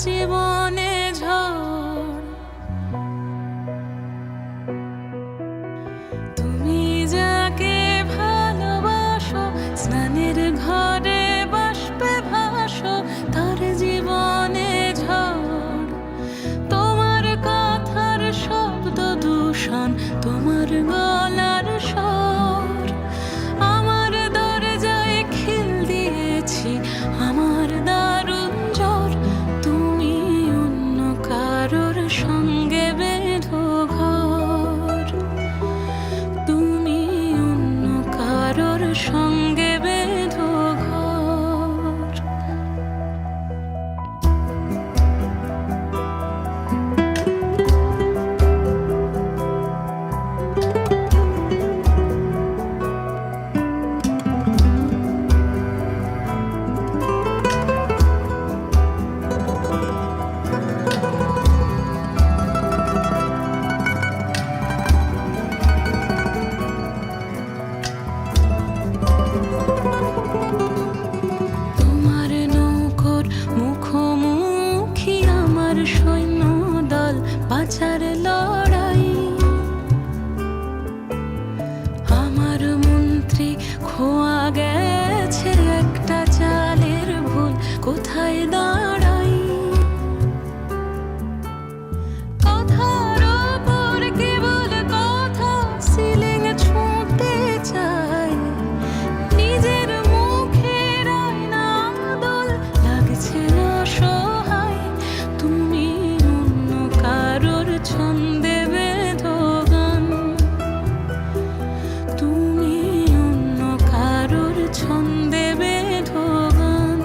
জীবনে ঝড়। তুমি যাকে ভালোবাসো, স্নানের ঘরে বাষ্পে ভাসো, তার জীবনে ঝড়। তোমার কথার শব্দ দূষণ, তোমার গলার স্বর। আমার দরজায় খিল দিয়েছি, আমার দারুণ জ্বর। তুমি অন্য কারোর সঙ্গে বেঁধো ঘর, তুমি অন্য কারোর সঙ্গে বেঁধো ঘর। তোমার নৌকোর মুখোমুখি আমার সৈন্যদল, বাঁচার লড়াই। আমার মন্ত্রী খোয়া গেছে একটা চালের ভুল, কোথায় দাঁড়াই। কথার ওপর কেবল কথা, সিলিং ছুঁতে চাই। নিজের মুখের আয়না দোল, লাগছে অসহায়। তুমি অন্য কারোর ছন্দে বেঁধো গান, তুমি অন্য কারোর ছন্দে বেঁধো গান।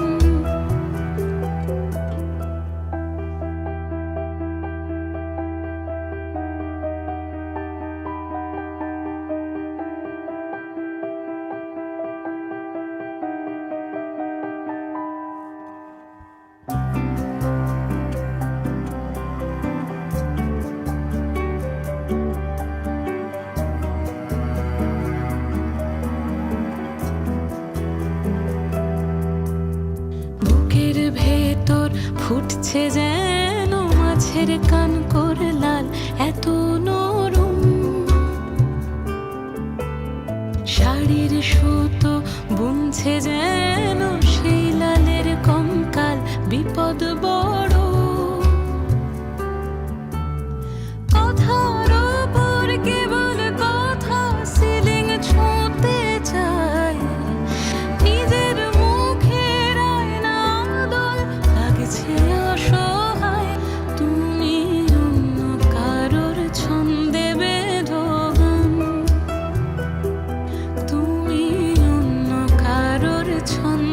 বুকের ভেতর ফুটছে যেন মাছের কানকোর লাল, এত নরম। শাড়ির সুতো বুনছে যেন সেই লালের কঙ্কাল, বিপদ বড়। কথার ওপর কেবল কথা, সিলিং ছুঁতে চাই। নিজের মুখের আয়না দোল, লাগছে অসহায়। তুমি অন্য কারোর ছন্দে বেঁধো গান, তুমি অন্য কারোর ছন্দে